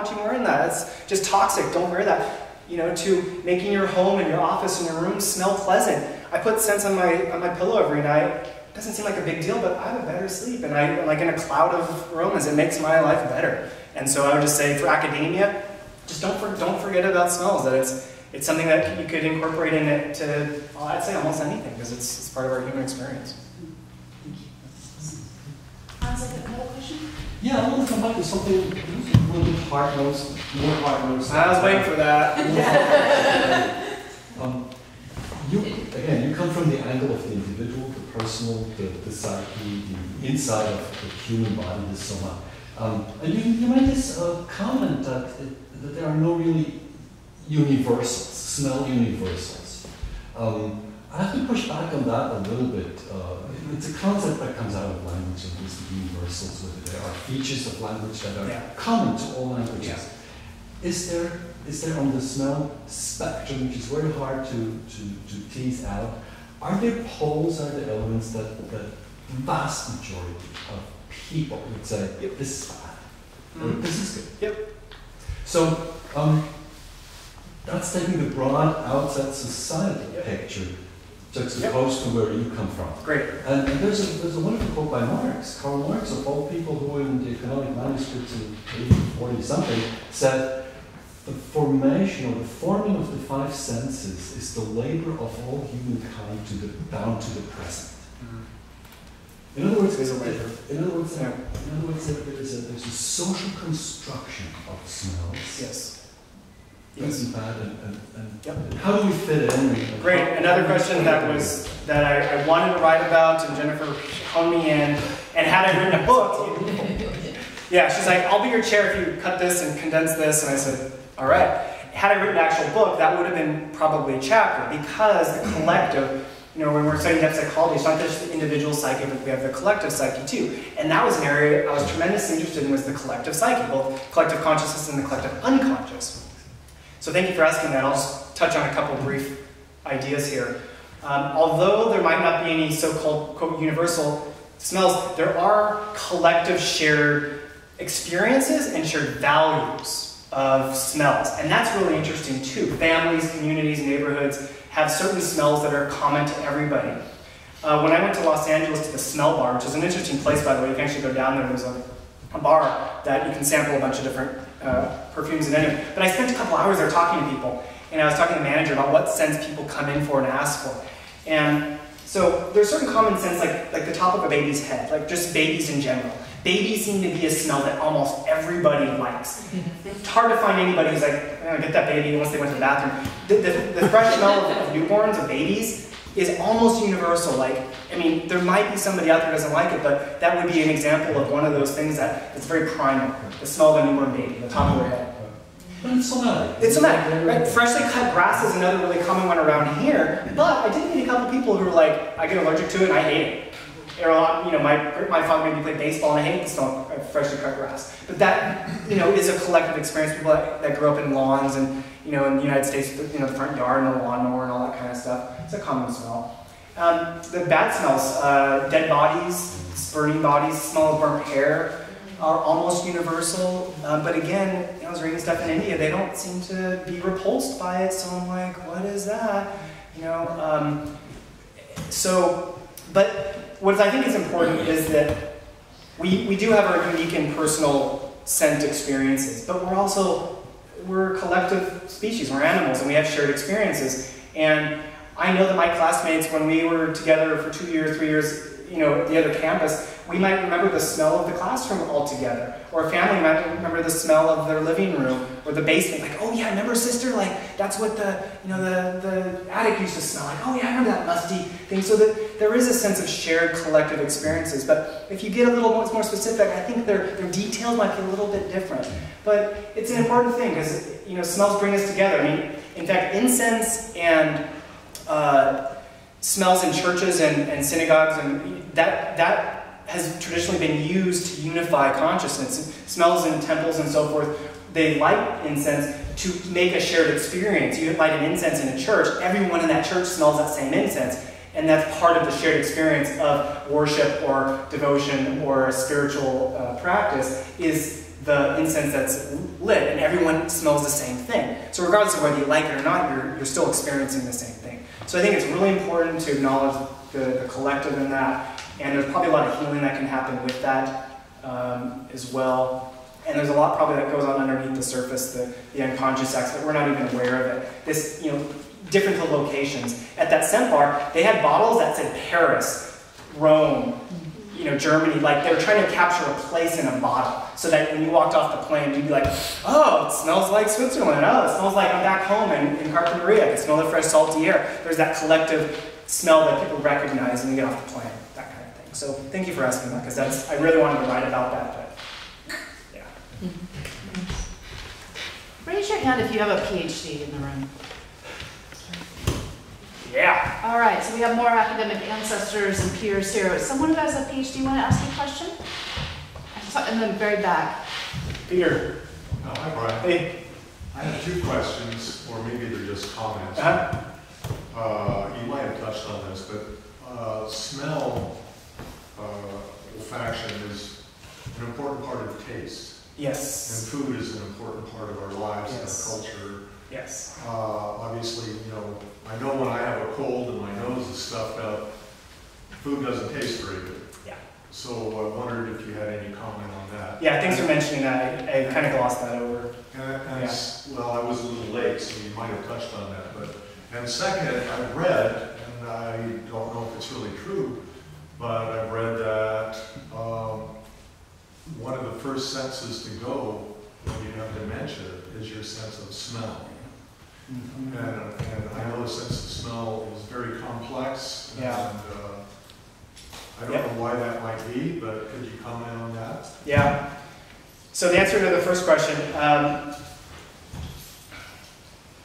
want you wearing that. It's just toxic. Don't wear that. You know, to making your home and your office and your room smell pleasant. I put scents on my pillow every night. It doesn't seem like a big deal, but I have a better sleep, and I'm like in a cloud of aromas. It makes my life better. And so I would just say for academia, just don't forget about smells. That it's something that you could incorporate into, well, I'd say almost anything, because it's part of our human experience. Another question? Yeah, I want to come back to something a little bit hard-nosed, more hard-nosed. I was waiting for that. You come from the angle of the individual, the personal, the psyche, the inside of the human body, the soma. And you made this comment that there are no really universals, smell universals. I have to push back on that a little bit. It's a concept that comes out of language, and these universals, whether there are features of language that are common to all languages. Yeah. Is there on the smell spectrum, which is very hard to tease out, are there poles, are there elements that the vast majority of people would say, yep, this is bad, or this is good? Yep. So that's taking the broad outside society picture, juxtaposed to where you come from. Great. And there's a wonderful quote by Marx, Karl Marx, of all people, who in the economic manuscripts in 1840 something said, the formation or the forming of the five senses is the labor of all humankind down to the present. In other words, there's a social construction of smells. Yes. Yes. Bad and how do we fit in? Great. Another question that I wanted to write about, and Jennifer honed me in, and had I written a book, yeah, she's like, I'll be your chair if you cut this and condense this, and I said, all right. Had I written an actual book, that would have been probably a chapter, because the collective, you know, when we're studying depth psychology, it's not just the individual psyche, but we have the collective psyche too. And that was an area I was tremendously interested in, was the collective psyche, both collective consciousness and the collective unconscious. So thank you for asking that. I'll just touch on a couple brief ideas here. Although there might not be any so-called, quote, universal smells, there are collective shared experiences and shared values of smells. And that's really interesting too. Families, communities, neighborhoods have certain smells that are common to everybody. When I went to Los Angeles to the Smell Bar, which is an interesting place, by the way, you can actually go down there. There's a bar that you can sample a bunch of different perfumes and anything. But I spent a couple hours there talking to people, and I was talking to the manager about what scents people come in for and ask for. And so there's certain common scents, like the top of a baby's head, like just babies in general. Babies seem to be a smell that almost everybody likes. It's hard to find anybody who's like, I'm gonna get that baby unless they went to the bathroom. The fresh smell of newborns, of babies, is almost universal. Like, I mean, there might be somebody out there who doesn't like it, but that would be an example of one of those things that's very primal. The smell of a newborn baby, the top of their head. But it's somatic. It's somatic, right? Freshly cut grass is another really common one around here, but I did meet a couple people who were like, I get allergic to it and I hate it. Or, you know, my father made me play baseball and I hate the smell of freshly cut grass. But that, you know, is a collective experience. People that grew up in lawns and, you know, in the United States, you know, the front yard and the lawnmower and all that kind of stuff. It's a common smell. The bad smells, dead bodies, burning bodies, smell of burnt hair are almost universal. But again, you know, I was reading stuff in India, they don't seem to be repulsed by it. So I'm like, what is that? You know, but what I think is important is that we do have our unique and personal scent experiences, but we're a collective species, we're animals, and we have shared experiences. And I know that my classmates, when we were together for 2 years, 3 years, you know, at the other campus, we might remember the smell of the classroom all together. Or a family might remember the smell of their living room or the basement. Like, oh yeah, remember sister? Like, that's what the attic used to smell like. Oh yeah, I remember that musty thing. So that there is a sense of shared collective experiences. But if you get a little more specific, I think their details might be a little bit different. But it's an important thing because, you know, smells bring us together. I mean, in fact, incense and smells in churches and synagogues, and that has traditionally been used to unify consciousness. Smells in temples and so forth, they light incense to make a shared experience. You light an incense in a church, everyone in that church smells that same incense, and that's part of the shared experience of worship or devotion or a spiritual practice, is the incense that's lit, and everyone smells the same thing. So regardless of whether you like it or not, you're still experiencing the same thing. So I think it's really important to acknowledge the collective in that, and there's probably a lot of healing that can happen with that as well. And there's a lot probably that goes on underneath the surface, the unconscious acts, but we're not even aware of it. This, different locations. At that scent bar, they had bottles that said Paris, Rome, Germany, like they were trying to capture a place in a bottle, so that when you walked off the plane, you'd be like, oh, it smells like Switzerland, oh, it smells like I'm back home in Carpinteria, I can smell the fresh salty air. There's that collective smell that people recognize when you get off the plane, that kind of thing. So thank you for asking that, because I really wanted to write about that, but yeah. Raise your hand if you have a PhD in the room. Yeah. All right, so we have more academic ancestors and peers here. Someone who has a PhD want to ask you a question? In the very back. Peter. Oh, hi, Brian. Hey. I have two questions, or maybe they're just comments. You might have touched on this, but smell, olfaction is an important part of taste. Yes. And food is an important part of our lives and Yes. our culture. Yes. Obviously, I know when I have a cold and my nose is stuffed up, food doesn't taste very good. Yeah. So I wondered if you had any comment on that. Yeah, thanks for mentioning that. I kind of glossed that over. Well, I was a little late, so you might have touched on that. And second, I've read, and I don't know if it's really true, but I've read that one of the first senses to go when you have dementia is your sense of smell. Mm-hmm. And I know the sense of smell is very complex. Yeah. And I don't know why that might be, but could you comment on that? Yeah. So the answer to the first question,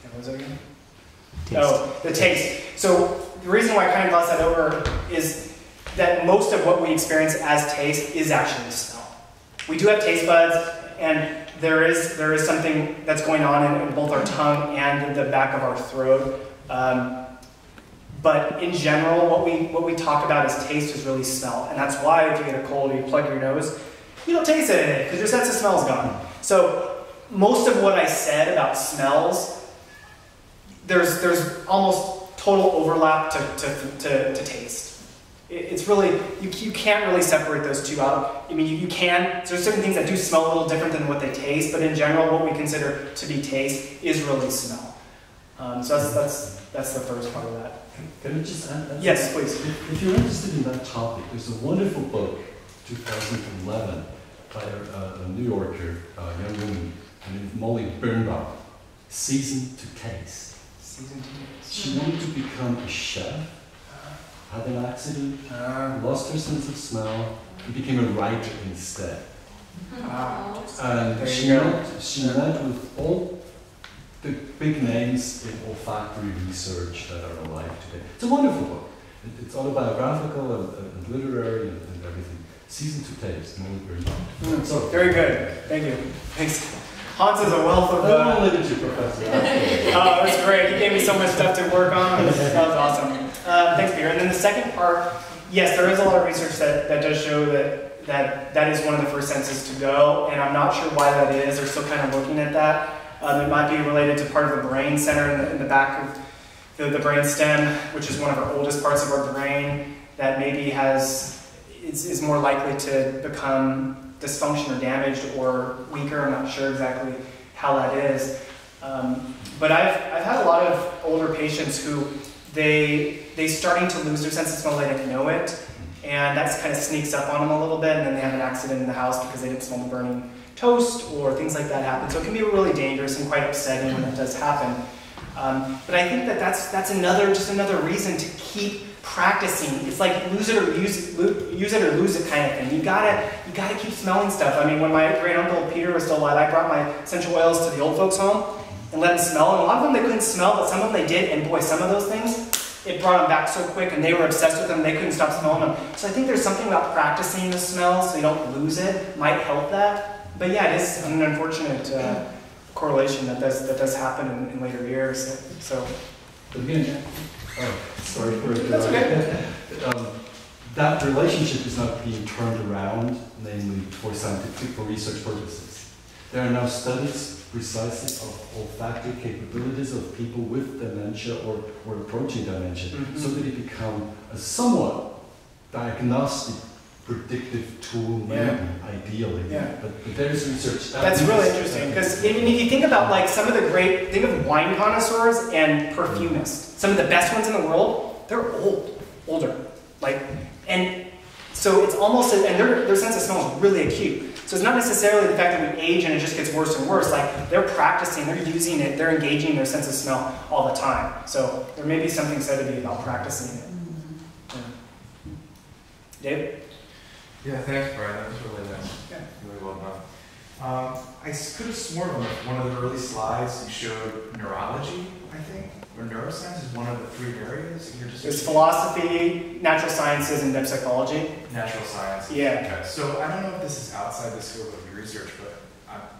what was it again? Taste. Oh, the taste. So the reason why I kind of glossed that over is that most of what we experience as taste is actually smell. We do have taste buds, and there is something that's going on in both our tongue and the back of our throat. But in general, what we talk about as taste is really smell. And that's why if you get a cold or you plug your nose, you don't taste anything because your sense of smell is gone. So most of what I said about smells, there's almost total overlap to taste. It's really, you can't really separate those two out. I mean, you can. There's certain things that do smell a little different than what they taste, but in general, what we consider to be taste is really smell. So that's the first part of that. Can I just add? Yes, please. If you're interested in that topic, there's a wonderful book, 2011, by a New Yorker, young woman named Molly Birnbaum, Season to Taste. Season 2. She wanted to become a chef, had an accident, lost her sense of smell, and became a writer instead. And There she you go. met with all the big names in olfactory research that are alive today. It's a wonderful book. It's autobiographical and literary and everything. Season to Taste, Molly Birnbaum. So very good. Thank you. Thanks. Hans is a wealth of. I'm a literature professor. Oh, that's great. He gave me so much stuff to work on. That was awesome. Thanks, Peter. And then the second part, yes, there is a lot of research that does show that is one of the first senses to go, and I'm not sure why that is. They're still kind of looking at that. It might be related to part of the brain center in the back of the brain stem, which is one of our oldest parts of our brain, that maybe is more likely to become dysfunction or damaged or weaker. I'm not sure exactly how that is. But I've had a lot of older patients who they starting to lose their sense of smell, they didn't know it, and that kind of sneaks up on them a little bit, and then they have an accident in the house because they didn't smell the burning toast or things like that happen. So it can be really dangerous and quite upsetting when that does happen. But I think that's another reason to keep practicing. It's like use it or lose it kind of thing. You gotta keep smelling stuff. I mean, when my great uncle Peter was still alive, I brought my essential oils to the old folks' home and let them smell. And a lot of them they couldn't smell, but some of them they did. And boy, some of those things, it brought them back so quick, and they were obsessed with them. They couldn't stop smelling them. So I think there's something about practicing the smell so you don't lose it might help that. But yeah, it is an unfortunate correlation that does happen in later years. So. But again, sorry for it. That's okay. That relationship is not being turned around, namely for scientific or research purposes. There are now studies precisely of olfactory capabilities of people with dementia or approaching dementia, so that it become a somewhat diagnostic predictive tool, maybe, ideally. But there is research. That's really interesting, because if you think about like some of the great, think of wine connoisseurs and perfumists. Some of the best ones in the world, they're older. Like, and so it's almost, and their sense of smell is really acute. So it's not necessarily the fact that we age and it just gets worse and worse. Like, they're practicing, they're using it, they're engaging their sense of smell all the time. So there may be something said to be about practicing it. Dave? Yeah, thanks, Brian. That was really nice. Yeah. Really well done. I could have sworn on one of the early slides you showed neurology, I think, or neuroscience is one of the 3 areas. There's philosophy, natural sciences, and deep psychology. Natural science. Yeah. Okay. So I don't know if this is outside the scope of your research, but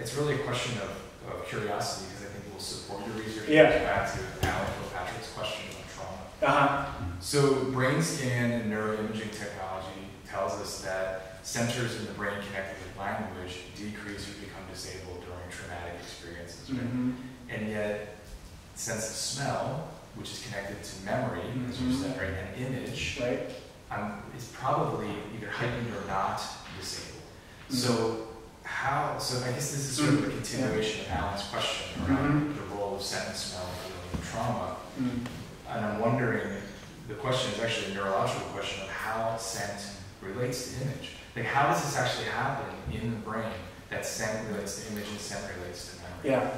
it's really a question of curiosity, because I think it will support your research. Yeah. Back to Alan Kilpatrick's question about trauma. So brain scan and neuroimaging technology tells us that centers in the brain connected with language decrease or become disabled during traumatic experiences, right? And yet, sense of smell, which is connected to memory, as you said, right, and image, right, is probably either heightened or not disabled. So so I guess this is sort of a continuation of Alan's question around the role of scent and smell in trauma. And I'm wondering, the question is actually a neurological question of how scent relates to image. Like, how does this actually happen in the brain that scent relates to image and scent relates to memory? Yeah.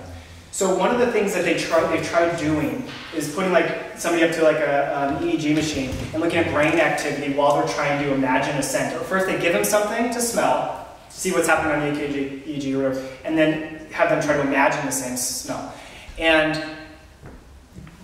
So one of the things that they've tried doing is putting like somebody up to like an EEG machine and looking at brain activity while they're trying to imagine a scent. Or first they give them something to smell, see what's happening on the EEG or whatever, and then have them try to imagine the same smell. And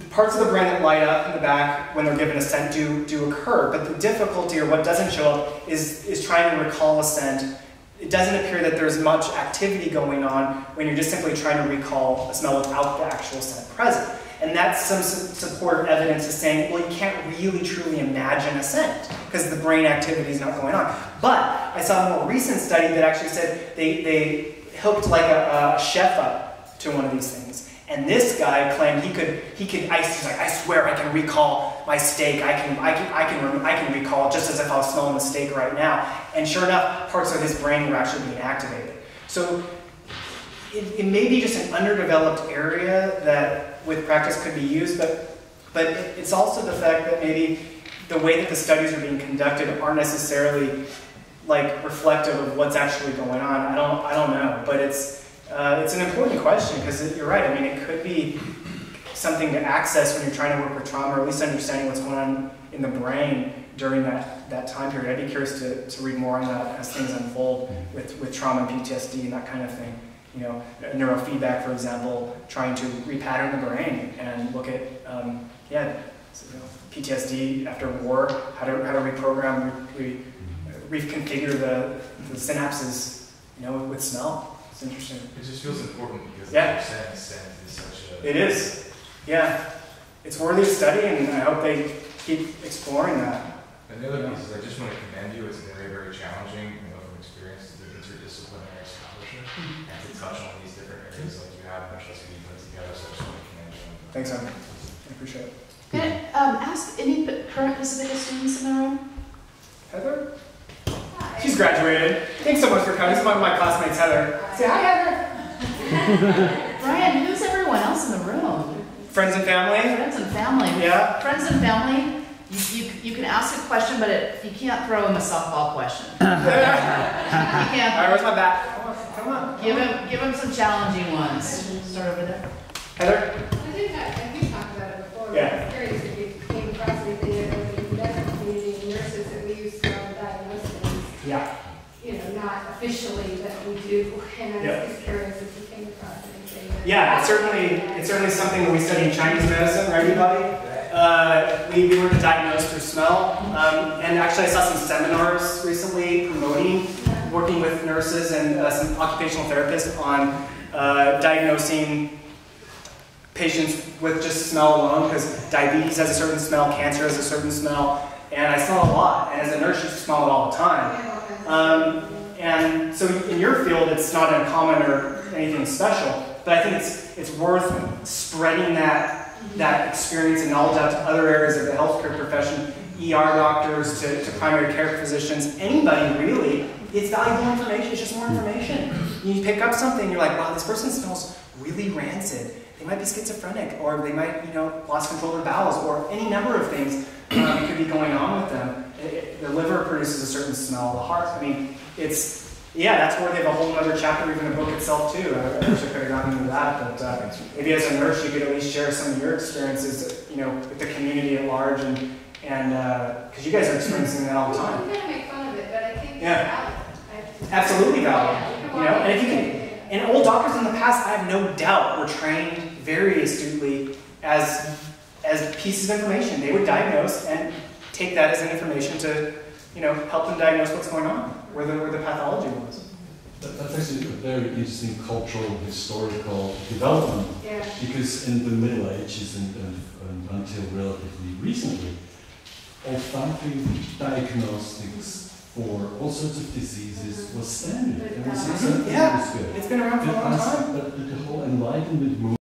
the parts of the brain that light up in the back when they're given a scent do occur, but the difficulty, or what doesn't show up, is trying to recall a scent. It doesn't appear that there's much activity going on when you're just simply trying to recall a smell without the actual scent present. And that's some support evidence is saying, well, you can't really truly imagine a scent because the brain activity is not going on. But I saw a more recent study that actually said they hooked like a chef up to one of these things. And this guy claimed he's like, I swear I can recall my steak. I can recall it just as if I was smelling the steak right now. And sure enough, parts of his brain were actually being activated. So it may be just an underdeveloped area that with practice could be used, but it's also the fact that maybe the way that the studies are being conducted aren't necessarily like reflective of what's actually going on. I don't know, but it's an important question because you're right. I mean, it could be something to access when you're trying to work with trauma, or at least understanding what's going on in the brain during that time period. I'd be curious to read more on that as things unfold with trauma and PTSD and that kind of thing. You know, neurofeedback, for example, trying to repattern the brain and look at PTSD after war, how to reprogram, reconfigure the synapses, you know, with smell. It's interesting. It just feels important because scent is such a... It is. Yeah. It's worthy of study, and I hope they keep exploring that. And the other piece is I just want to commend you. It's very, very challenging, you know, from experience to do interdisciplinary scholarship and to touch on these different areas like you have, much less being put together. So I just want to commend you. Thanks, Em. I appreciate it. Can I ask any current Pacifica students in the room? Heather? She's graduated. Thanks so much for coming. This is one of my classmates, Heather. Say hi, Heather. Brian, who's everyone else in the room? Friends and family. Friends and family. Yeah. Friends and family. You can ask a question, but you can't throw him a softball question. You can't. All right, where's my bat? Come on. Give him some challenging ones. Start over there. Heather. I think talked about it before. Yeah. I'm curious if you came across anything in the medical community and nurses that we use for diagnosis. Yeah. You know, not officially, but we do. And I was just curious if you came across anything. Yeah, it's certainly something that we study in Chinese medicine, right, everybody? We learn to diagnose through smell. And actually I saw some seminars recently promoting working with nurses and some occupational therapists on diagnosing patients with just smell alone, because diabetes has a certain smell, cancer has a certain smell, and I smell a lot, and as a nurse you smell it all the time. And so in your field it's not uncommon or anything special, but I think it's worth spreading that experience and knowledge out to other areas of the healthcare profession, ER doctors to primary care physicians, anybody really. It's valuable information, it's just more information. You pick up something, you're like, wow, this person smells really rancid. They might be schizophrenic, or they might, lost control of their bowels, or any number of things could be going on with them. The liver produces a certain smell, the heart, that's where they have a whole other chapter, even a book itself too. I wish I could have gotten into that, but maybe as a nurse you could at least share some of your experiences, with the community at large, and because you guys are experiencing that all the time. We can't make fun of it, but I think it's Yeah. valid. Absolutely valid. Yeah, And if you can, and old doctors in the past, I have no doubt, were trained very astutely as pieces of information. They would diagnose and take that as an information to, help them diagnose what's going on, where the pathology was. That's actually a very interesting cultural, historical development, Yeah. because in the Middle Ages and until relatively recently, olfactory diagnostics for all sorts of diseases was standard. It was accepted. Yeah, it was good. it's been around for a long time. But the whole Enlightenment movement